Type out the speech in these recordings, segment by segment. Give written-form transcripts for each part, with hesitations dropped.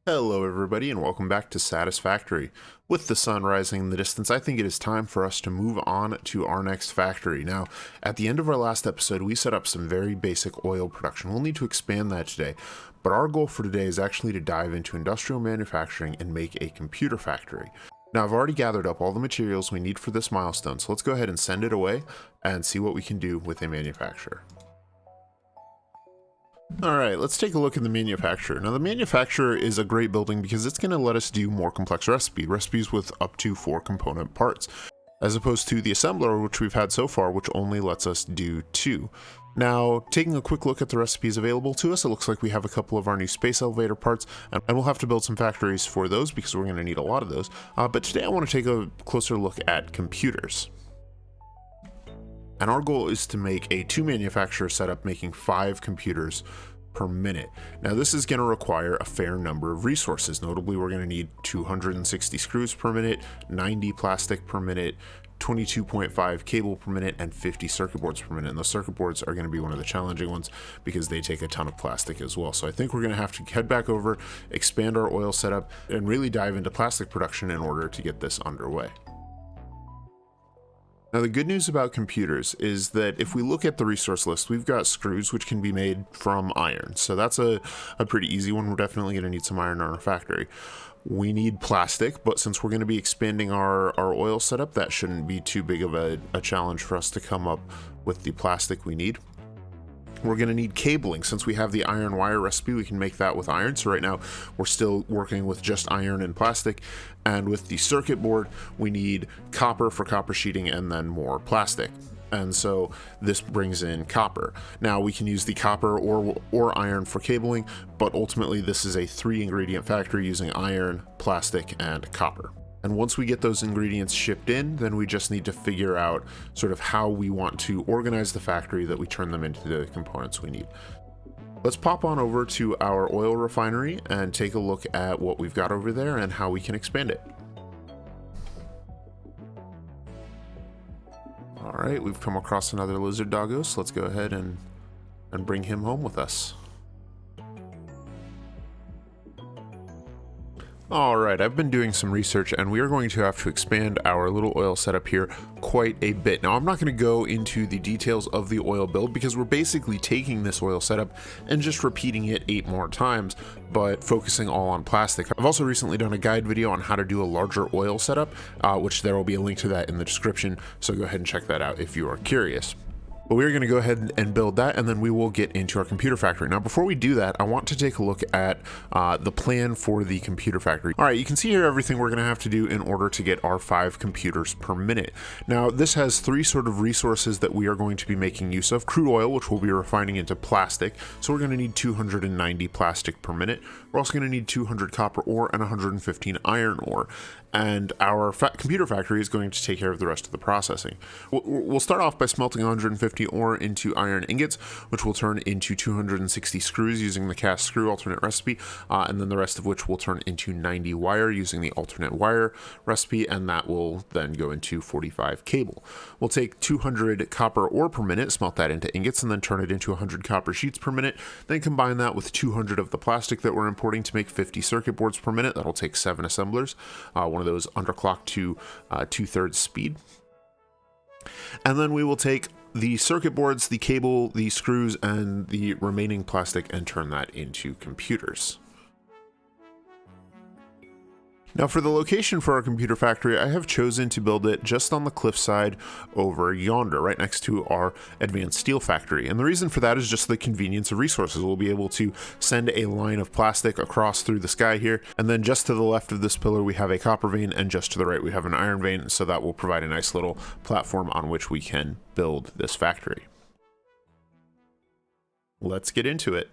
Hello everybody and welcome back to Satisfactory. With the sun rising in the distance, I think it is time for us to move on to our next factory. Now, at the end of our last episode, we set up some very basic oil production. We'll need to expand that today, but our goal for today is actually to dive into industrial manufacturing and make a computer factory. Now, I've already gathered up all the materials we need for this milestone, so let's go ahead and send it away and see what we can do with a manufacturer. Alright, let's take a look at the manufacturer. Now the manufacturer is a great building because it's going to let us do more complex recipes with up to 4 component parts, as opposed to the assembler which we've had so far, which only lets us do 2. Now, taking a quick look at the recipes available to us, it looks like we have a couple of our new space elevator parts, and we'll have to build some factories for those because we're going to need a lot of those. But today I want to take a closer look at computers. And our goal is to make a 2-manufacturer setup making 5 computers per minute. Now this is going to require a fair number of resources. Notably, we're going to need 260 screws per minute, 90 plastic per minute, 22.5 cable per minute, and 50 circuit boards per minute. And those circuit boards are going to be one of the challenging ones because they take a ton of plastic as well. So I think we're going to have to head back over, expand our oil setup, and really dive into plastic production in order to get this underway. Now the good news about computers is that if we look at the resource list, we've got screws which can be made from iron. So that's a pretty easy one. We're definitely going to need some iron in our factory. We need plastic, but since we're going to be expanding our oil setup, that shouldn't be too big of a challenge for us to come up with the plastic we need. We're going to need cabling. Since we have the iron wire recipe, we can make that with iron. So right now we're still working with just iron and plastic. And with the circuit board, we need copper for copper sheeting and then more plastic. And so this brings in copper. Now we can use the copper or iron for cabling, but ultimately this is a 3-ingredient factory using iron, plastic, and copper. And once we get those ingredients shipped in, then we just need to figure out sort of how we want to organize the factory that we turn them into the components we need. Let's pop on over to our oil refinery and take a look at what we've got over there and how we can expand it. All right, we've come across another lizard doggo, so let's go ahead and bring him home with us. Alright, I've been doing some research and we are going to have to expand our little oil setup here quite a bit. Now I'm not going to go into the details of the oil build because we're basically taking this oil setup and just repeating it 8 more times, but focusing all on plastic. I've also recently done a guide video on how to do a larger oil setup, which there will be a link to that in the description, so go ahead and check that out if you are curious. But we're going to go ahead and build that, and then we will get into our computer factory. Now, before we do that, I want to take a look at the plan for the computer factory. All right, you can see here everything we're going to have to do in order to get our 5 computers per minute. Now, this has 3 sort of resources that we are going to be making use of. Crude oil, which we'll be refining into plastic. So we're going to need 290 plastic per minute. We're also going to need 200 copper ore and 115 iron ore. And our computer factory is going to take care of the rest of the processing. We'll start off by smelting 150 ore into iron ingots, which will turn into 260 screws using the cast screw alternate recipe, and then the rest of which will turn into 90 wire using the alternate wire recipe, and that will then go into 45 cable. We'll take 200 copper ore per minute, smelt that into ingots, and then turn it into 100 copper sheets per minute, then combine that with 200 of the plastic that we're importing to make 50 circuit boards per minute. That'll take 7 assemblers, one of those underclocked to 2/3 speed. And then we will take the circuit boards, the cable, the screws, and the remaining plastic and turn that into computers. Now for the location for our computer factory, I have chosen to build it just on the cliffside over yonder, right next to our advanced steel factory. And the reason for that is just the convenience of resources. We'll be able to send a line of plastic across through the sky here. And then just to the left of this pillar, we have a copper vein, and just to the right, we have an iron vein. So that will provide a nice little platform on which we can build this factory. Let's get into it.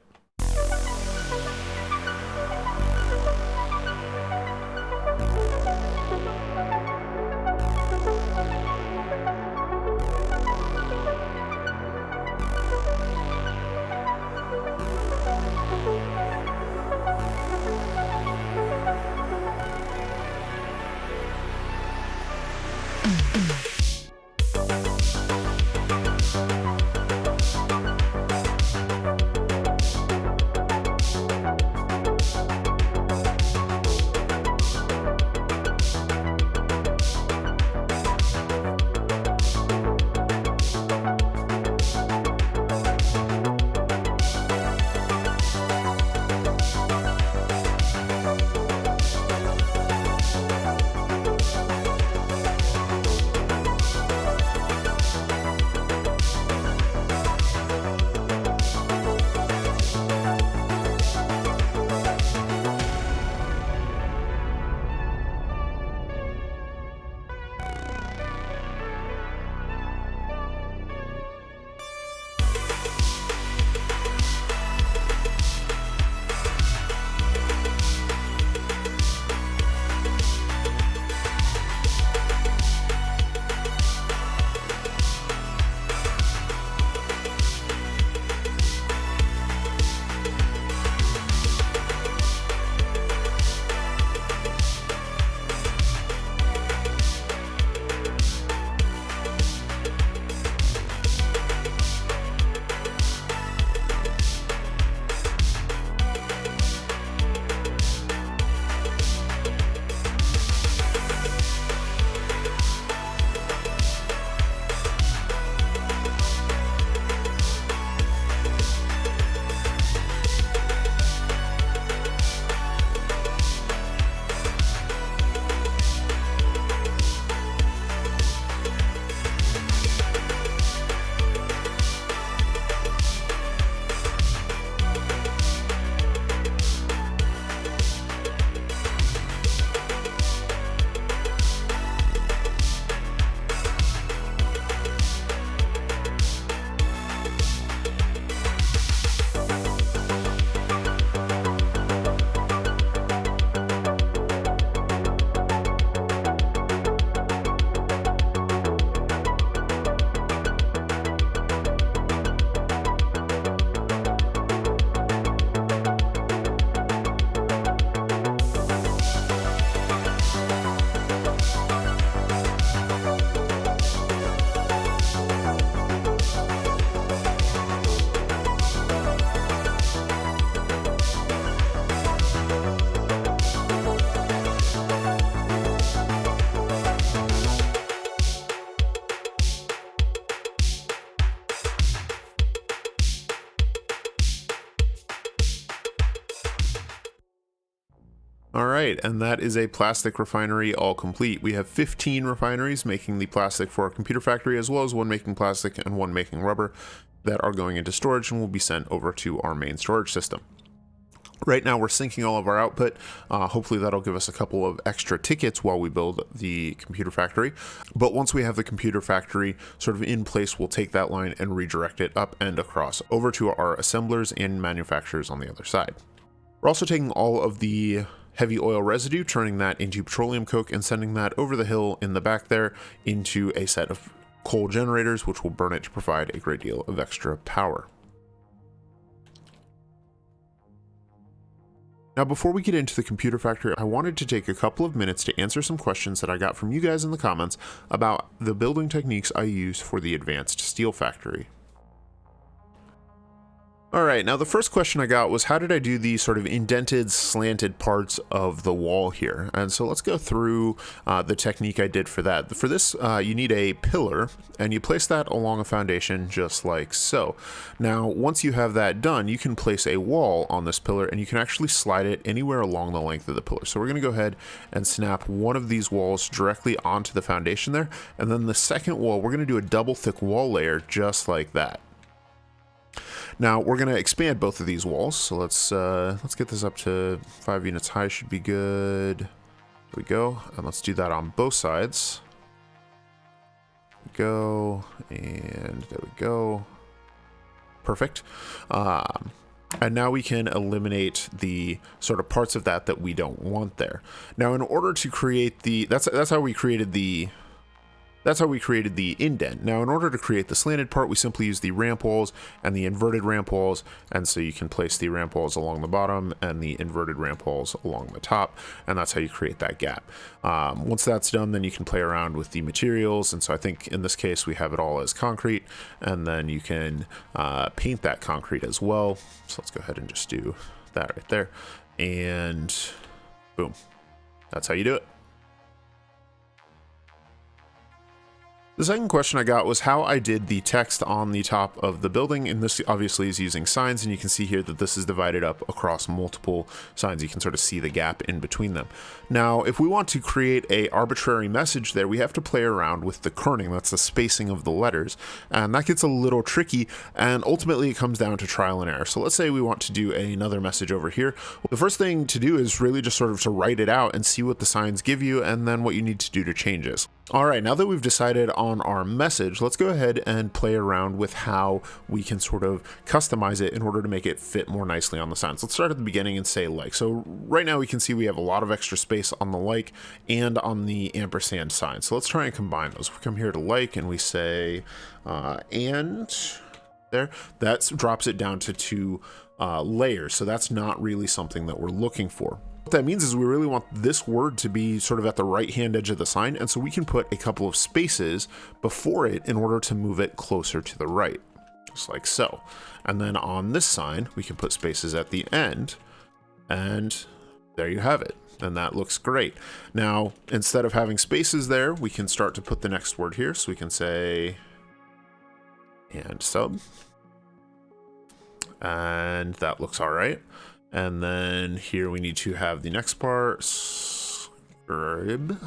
All right, and that is a plastic refinery all complete. We have 15 refineries making the plastic for our computer factory, as well as one making plastic and one making rubber that are going into storage and will be sent over to our main storage system. Right now we're syncing all of our output. Hopefully that'll give us a couple of extra tickets while we build the computer factory. But once we have the computer factory sort of in place, we'll take that line and redirect it up and across over to our assemblers and manufacturers on the other side. We're also taking all of the heavy oil residue, turning that into petroleum coke and sending that over the hill in the back there into a set of coal generators, which will burn it to provide a great deal of extra power. Now, before we get into the computer factory, I wanted to take a couple of minutes to answer some questions that I got from you guys in the comments about the building techniques I use for the advanced steel factory. All right, now the first question I got was, how did I do the sort of indented, slanted parts of the wall here? And so let's go through the technique I did for that. For this, you need a pillar, and you place that along a foundation just like so. Now, once you have that done, you can place a wall on this pillar, and you can actually slide it anywhere along the length of the pillar. So we're gonna go ahead and snap one of these walls directly onto the foundation there, and then the second wall, we're gonna do a double thick wall layer just like that. Now we're going to expand both of these walls, so let's get this up to 5 units high, should be good. There we go, and let's do that on both sides. There we go, and there we go. Perfect. And now we can eliminate the sort of parts of that we don't want there. Now, in order to create the, that's how we created the indent. Now, in order to create the slanted part, we simply use the ramp walls and the inverted ramp walls. And so you can place the ramp walls along the bottom and the inverted ramp walls along the top. And that's how you create that gap. Once that's done, then you can play around with the materials. And so I think in this case, we have it all as concrete. And then you can paint that concrete as well. So let's go ahead and just do that right there. And boom, that's how you do it. The second question I got was how I did the text on the top of the building, and this obviously is using signs, and you can see here that this is divided up across multiple signs. You can sort of see the gap in between them. Now, if we want to create an arbitrary message there, we have to play around with the kerning, that's the spacing of the letters, and that gets a little tricky, and ultimately it comes down to trial and error. So let's say we want to do another message over here. Well, the first thing to do is really just sort of to write it out and see what the signs give you, and then what you need to do to change it. All right, now that we've decided on our message, let's go ahead and play around with how we can sort of customize it in order to make it fit more nicely on the signs. Let's start at the beginning and say like. So right now we can see we have a lot of extra space on the like and on the ampersand sign. So let's try and combine those. We come here to like and we say and there. That drops it down to 2 layers. So that's not really something that we're looking for. What that means is we really want this word to be sort of at the right hand edge of the sign, and so we can put a couple of spaces before it in order to move it closer to the right, just like so. And then on this sign, we can put spaces at the end, and there you have it. And that looks great. Now, instead of having spaces there, we can start to put the next word here. So we can say and sub, and that looks all right. And then here we need to have the next part, scrib,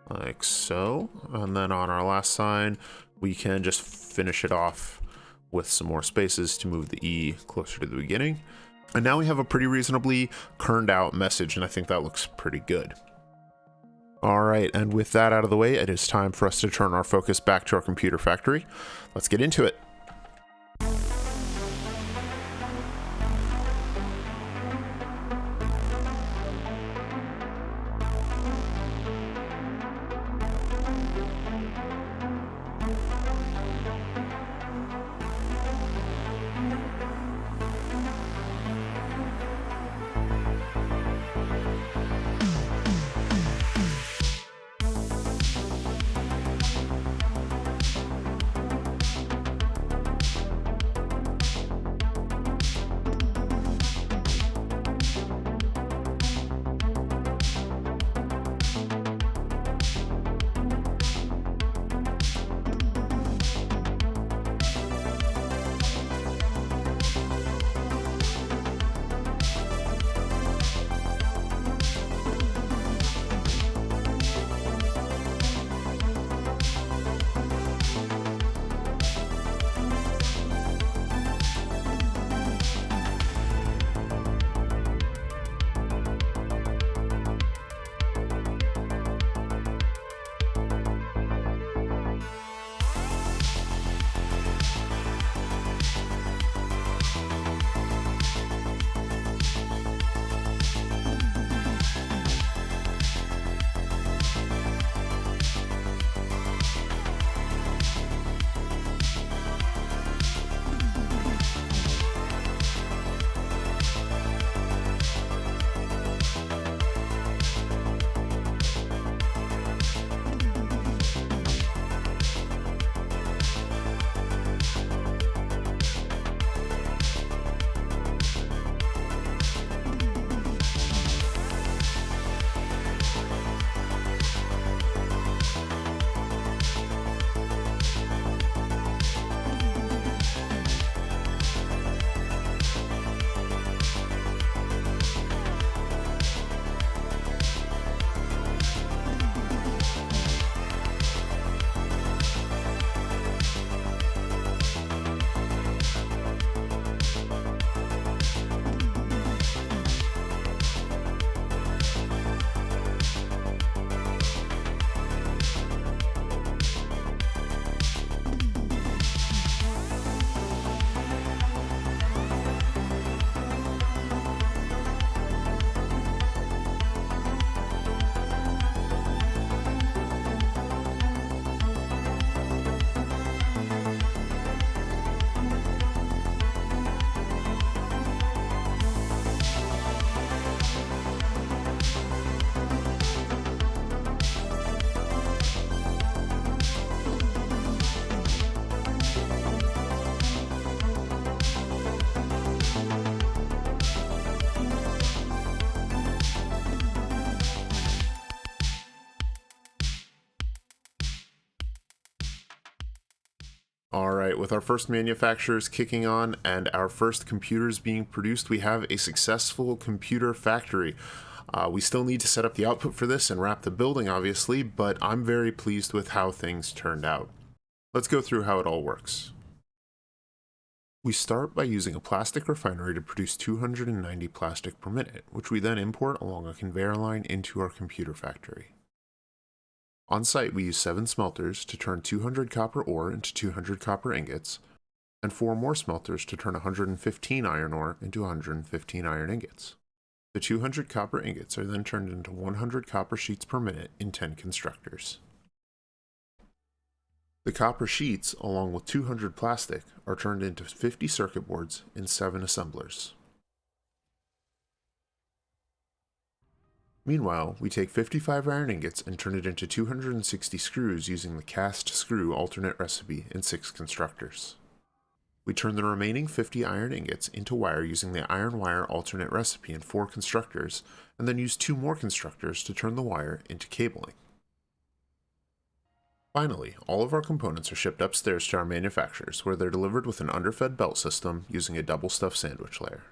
like so. And then on our last sign, we can just finish it off with some more spaces to move the E closer to the beginning. And now we have a pretty reasonably kerned out message, and I think that looks pretty good. All right, and with that out of the way, it is time for us to turn our focus back to our computer factory. Let's get into it. Alright, with our first manufacturers kicking on and our first computers being produced, we have a successful computer factory. We still need to set up the output for this and wrap the building, obviously, but I'm very pleased with how things turned out. Let's go through how it all works. We start by using a plastic refinery to produce 290 plastic per minute, which we then import along a conveyor line into our computer factory. On site, we use 7 smelters to turn 200 copper ore into 200 copper ingots, and 4 more smelters to turn 115 iron ore into 115 iron ingots. The 200 copper ingots are then turned into 100 copper sheets per minute in 10 constructors. The copper sheets, along with 200 plastic, are turned into 50 circuit boards in 7 assemblers. Meanwhile, we take 55 iron ingots and turn it into 260 screws using the cast screw alternate recipe in 6 constructors. We turn the remaining 50 iron ingots into wire using the iron wire alternate recipe in 4 constructors, and then use 2 more constructors to turn the wire into cabling. Finally, all of our components are shipped upstairs to our manufacturers, where they're delivered with an underfed belt system using a double stuffed sandwich layer.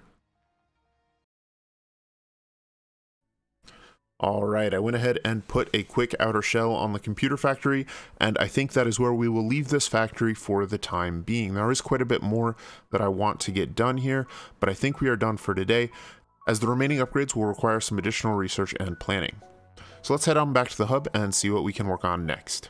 Alright, I went ahead and put a quick outer shell on the computer factory, and I think that is where we will leave this factory for the time being. There is quite a bit more that I want to get done here, but I think we are done for today, as the remaining upgrades will require some additional research and planning. So let's head on back to the hub and see what we can work on next.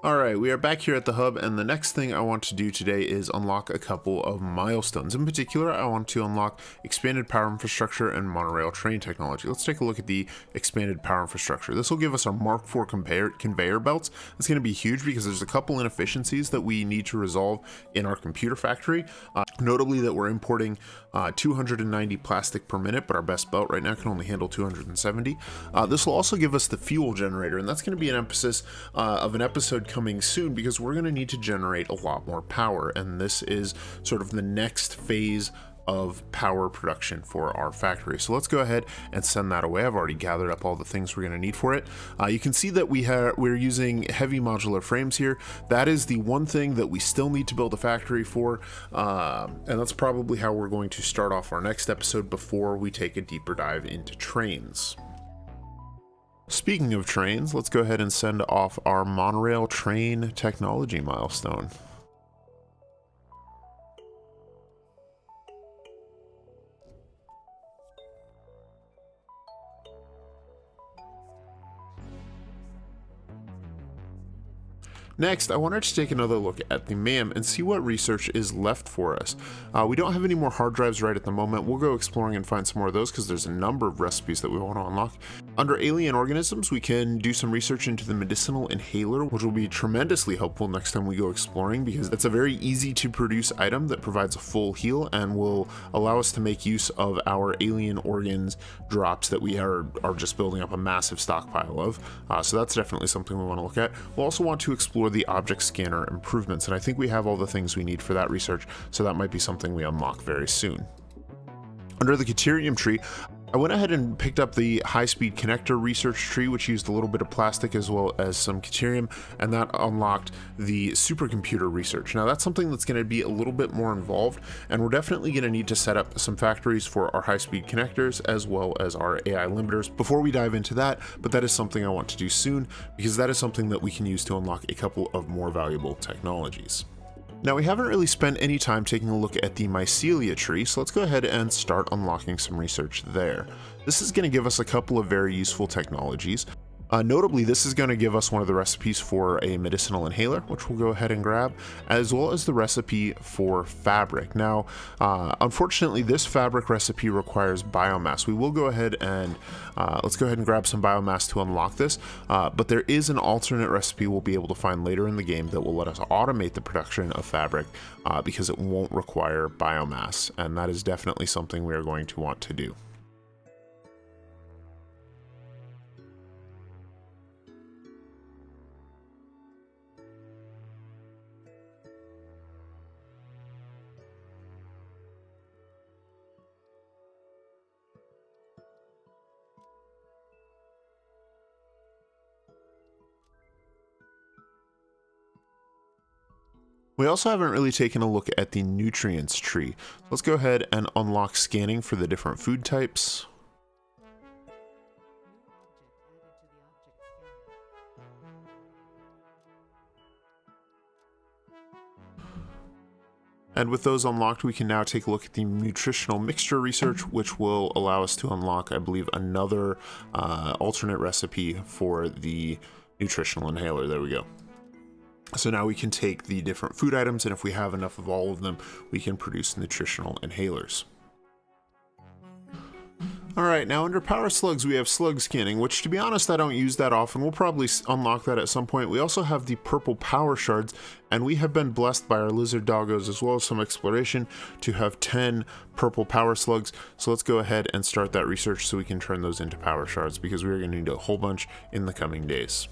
Alright, we are back here at the hub, and the next thing I want to do today is unlock a couple of milestones. In particular, I want to unlock expanded power infrastructure and monorail train technology. Let's take a look at the expanded power infrastructure. This will give us our Mark IV conveyor belts. It's going to be huge because there's a couple inefficiencies that we need to resolve in our computer factory. Notably that we're importing 290 plastic per minute, but our best belt right now can only handle 270. This will also give us the fuel generator, and that's going to be an emphasis of an episode coming soon, because we're going to need to generate a lot more power, and this is sort of the next phase of power production for our factory. So let's go ahead and send that away. I've already gathered up all the things we're going to need for it. You can see that we're using heavy modular frames here. That is the one thing that we still need to build a factory for, and that's probably how we're going to start off our next episode before we take a deeper dive into trains. Speaking of trains, let's go ahead and send off our monorail train technology milestone. Next, I wanted to take another look at the MAM and see what research is left for us. We don't have any more hard drives right at the moment. We'll go exploring and find some more of those because there's a number of recipes that we want to unlock. Under alien organisms, we can do some research into the medicinal inhaler, which will be tremendously helpful next time we go exploring, because it's a very easy to produce item that provides a full heal and will allow us to make use of our alien organs drops that we are just building up a massive stockpile of. So that's definitely something we want to look at. We'll also want to explore the object scanner improvements, and I think we have all the things we need for that research, so that might be something we unlock very soon. Under the Deuterium tree, I went ahead and picked up the high-speed connector research tree, which used a little bit of plastic as well as some deuterium, and that unlocked the supercomputer research. Now that's something that's going to be a little bit more involved, and we're definitely going to need to set up some factories for our high-speed connectors as well as our AI limiters before we dive into that, but that is something I want to do soon, because that is something that we can use to unlock a couple of more valuable technologies. Now, we haven't really spent any time taking a look at the mycelia tree, so let's go ahead and start unlocking some research there. This is going to give us a couple of very useful technologies. Notably, this is going to give us one of the recipes for a medicinal inhaler, which we'll go ahead and grab, as well as the recipe for fabric. Now, unfortunately, this fabric recipe requires biomass. We will go ahead and let's go ahead and grab some biomass to unlock this, but there is an alternate recipe we'll be able to find later in the game that will let us automate the production of fabric because it won't require biomass, and that is definitely something we are going to want to do. We also haven't really taken a look at the nutrients tree. Let's go ahead and unlock scanning for the different food types. And with those unlocked, we can now take a look at the nutritional mixture research, which will allow us to unlock, I believe, another alternate recipe for the nutritional inhaler. There we go. So now we can take the different food items, and if we have enough of all of them, we can produce nutritional inhalers. Alright, now under power slugs, we have slug scanning, which to be honest, I don't use that often. We'll probably unlock that at some point. We also have the purple power shards, and we have been blessed by our lizard doggos as well as some exploration to have 10 purple power slugs. So let's go ahead and start that research so we can turn those into power shards, because we're going to need a whole bunch in the coming days.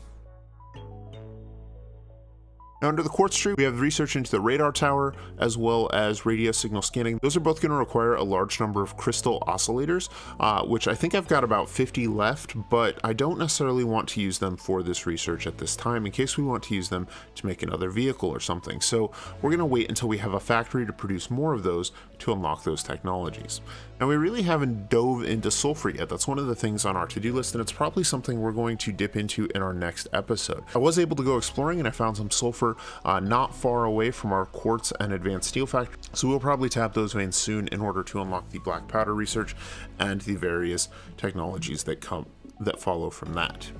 Now under the quartz tree, we have research into the radar tower as well as radio signal scanning. Those are both going to require a large number of crystal oscillators, which I think I've got about 50 left, but I don't necessarily want to use them for this research at this time in case we want to use them to make another vehicle or something. So we're going to wait until we have a factory to produce more of those to unlock those technologies. Now we really haven't dove into sulfur yet. That's one of the things on our to-do list, and it's probably something we're going to dip into in our next episode. I was able to go exploring and I found some sulfur not far away from our quartz and advanced steel factory, so we'll probably tap those veins soon in order to unlock the black powder research and the various technologies that follow from that.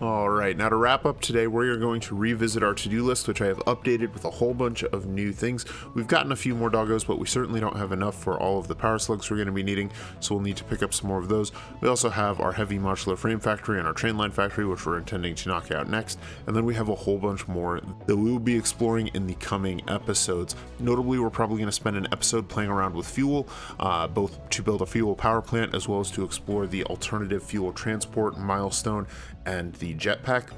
Alright, now to wrap up today, we're going to revisit our to-do list, which I have updated with a whole bunch of new things. We've gotten a few more doggos, but we certainly don't have enough for all of the power slugs we're going to be needing, so we'll need to pick up some more of those. We also have our heavy modular frame factory and our train line factory, which we're intending to knock out next, and then we have a whole bunch more that we will be exploring in the coming episodes. Notably, we're probably going to spend an episode playing around with fuel, both to build a fuel power plant as well as to explore the alternative fuel transport milestone and the jetpack.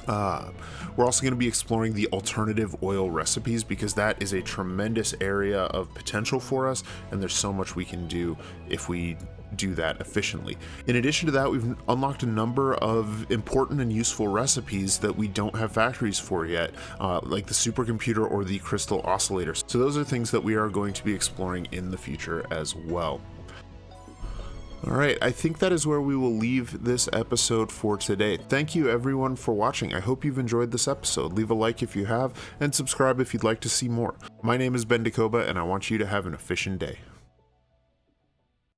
We're also going to be exploring the alternative oil recipes because that is a tremendous area of potential for us, and there's so much we can do if we do that efficiently. In addition to that, we've unlocked a number of important and useful recipes that we don't have factories for yet, like the supercomputer or the crystal oscillators. So those are things that we are going to be exploring in the future as well. Alright, I think that is where we will leave this episode for today. Thank you everyone for watching. I hope you've enjoyed this episode. Leave a like if you have, and subscribe if you'd like to see more. My name is Ben Dakoba, and I want you to have an efficient day.